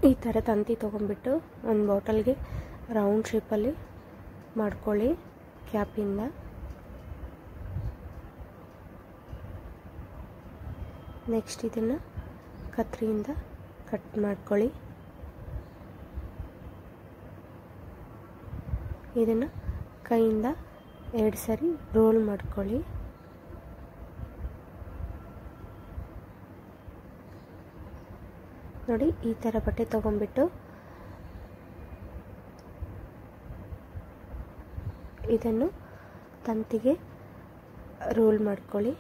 ಈ ಥರ ತಂತಿ ತೊಗೊಂಡ್ಬಿಟ್ಟು ಒಂದು ಬಾಟಲ್ಗೆ ರೌಂಡ್ ಶೇಪಲ್ಲಿ ಮಾಡ್ಕೊಳ್ಳಿ ಕ್ಯಾಪಿಂದ. ನೆಕ್ಸ್ಟ್ ಇದನ್ನು ಕತ್ರಿಯಿಂದ ಕಟ್ ಮಾಡ್ಕೊಳ್ಳಿ. ಇದನ್ನು ಕೈಯಿಂದ 2 ಸರಿ ರೋಲ್ ಮಾಡ್ಕೊಳ್ಳಿ. ನೋಡಿ ಈ ಥರ ಬಟ್ಟೆ ತೊಗೊಂಡ್ಬಿಟ್ಟು ಇದನ್ನು ತಂತಿಗೆ ರೋಲ್ ಮಾಡ್ಕೊಳ್ಳಿ.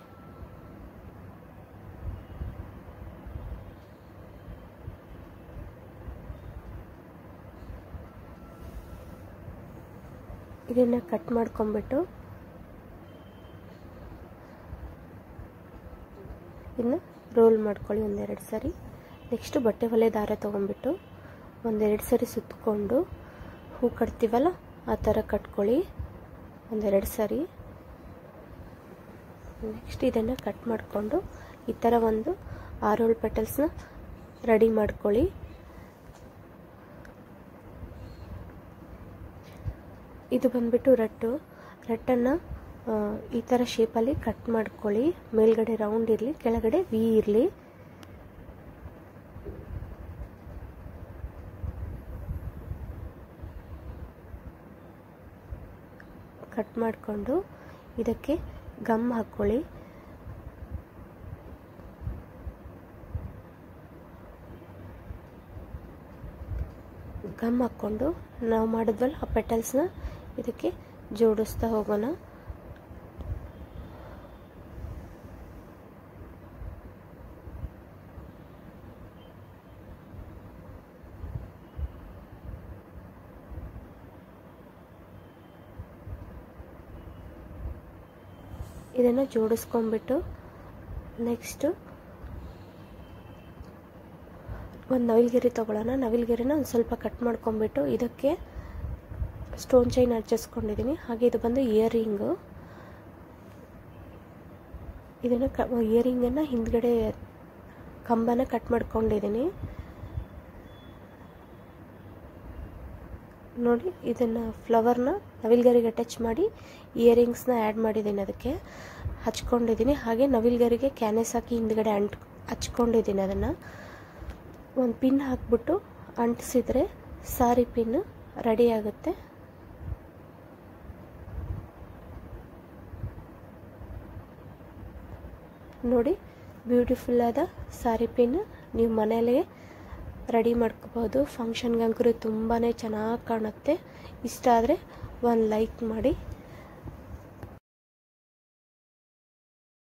ಇದನ್ನು ಕಟ್ ಮಾಡ್ಕೊಂಡ್ಬಿಟ್ಟು ಇದನ್ನ ರೋಲ್ ಮಾಡ್ಕೊಳ್ಳಿ 1-2 ಸರಿ. ನೆಕ್ಸ್ಟ್ ಬಟ್ಟೆ ಹೊಲೆ ದಾರ ತೊಗೊಂಡ್ಬಿಟ್ಟು 1-2 ಸರಿ ಸುತ್ತಕೊಂಡು ಹೂ ಕಟ್ತೀವಲ್ಲ ಆ ಥರ ಕಟ್ಕೊಳ್ಳಿ 1-2 ಸರಿ. ನೆಕ್ಸ್ಟ್ ಇದನ್ನು ಕಟ್ ಮಾಡಿಕೊಂಡು ಈ ಥರ ಒಂದು 6 ಪೆಟಲ್ಸ್ನ ರೆಡಿ ಮಾಡ್ಕೊಳ್ಳಿ. ಇದು ಬಂದ್ಬಿಟ್ಟು ರಟ್ಟನ್ನು ಈ ಥರ ಶೇಪಲ್ಲಿ ಕಟ್ ಮಾಡ್ಕೊಳ್ಳಿ. ಮೇಲ್ಗಡೆ ರೌಂಡ್ ಇರಲಿ, ಕೆಳಗಡೆ ವಿ ಇರಲಿ. ಕಟ್ ಮಾಡಿಕೊಂಡು ಇದಕ್ಕೆ ಗಮ್ ಹಾಕ್ಕೊಳ್ಳಿ. ಗಮ್ ಹಾಕ್ಕೊಂಡು ನಾವು ಮಾಡಿದ್ವಲ್ಲ ಆ ಪೆಟಲ್ಸ್ನ ಇದಕ್ಕೆ ಜೋಡಿಸ್ತಾ ಹೋಗೋಣ. ಇದನ್ನು ಜೋಡಿಸ್ಕೊಂಡ್ಬಿಟ್ಟು ನೆಕ್ಸ್ಟ್ ಒಂದು ನವಿಲ್ಗಿರಿ ತೊಗೊಳ್ಳೋಣ. ನವಿಲ್ಗಿರಿನ ಒಂದು ಸ್ವಲ್ಪ ಕಟ್ ಮಾಡ್ಕೊಂಡ್ಬಿಟ್ಟು ಇದಕ್ಕೆ ಸ್ಟೋನ್ ಚೈನ್ ಹಚ್ಚಿಸ್ಕೊಂಡಿದ್ದೀನಿ. ಹಾಗೆ ಇದು ಬಂದು ಇಯರಿಂಗು. ಇದನ್ನು ಇಯರಿಂಗನ್ನು ಹಿಂದ್ಗಡೆ ಕಂಬನ ಕಟ್ ಮಾಡ್ಕೊಂಡಿದ್ದೀನಿ. ನೋಡಿ ಇದನ್ನು ಫ್ಲವರ್ನ ನವಿಲ್ಗರಿಗೆ ಅಟ್ಯಾಚ್ ಮಾಡಿ ಇಯರಿಂಗ್ಸ್ನ ಆ್ಯಡ್ ಮಾಡಿದ್ದೀನಿ, ಅದಕ್ಕೆ ಹಚ್ಕೊಂಡಿದ್ದೀನಿ. ಹಾಗೆ ನವಿಲ್ಗರಿಗೆ ಕ್ಯಾನೆಸ್ ಹಾಕಿ ಹಿಂದ್ಗಡೆ ಹಚ್ಕೊಂಡಿದ್ದೀನಿ. ಅದನ್ನು ಒಂದು ಪಿನ್ ಹಾಕ್ಬಿಟ್ಟು ಅಂಟಿಸಿದ್ರೆ ಸಾರಿ ಪಿನ್ ರೆಡಿ ಆಗುತ್ತೆ. ನೋಡಿ ಬ್ಯೂಟಿಫುಲ್ ಆದ ಸಾರಿ ಪಿನ್ ನೀವು ಮನೆಯಲ್ಲೇ ರೆಡಿ ಮಾಡ್ಕೋಬೋದು. ಫಂಕ್ಷನ್ಗಂಕರು ತುಂಬಾ ಚೆನ್ನಾಗಿ ಕಾಣುತ್ತೆ. ಇಷ್ಟ ಆದರೆ ಒಂದು ಲೈಕ್ ಮಾಡಿ.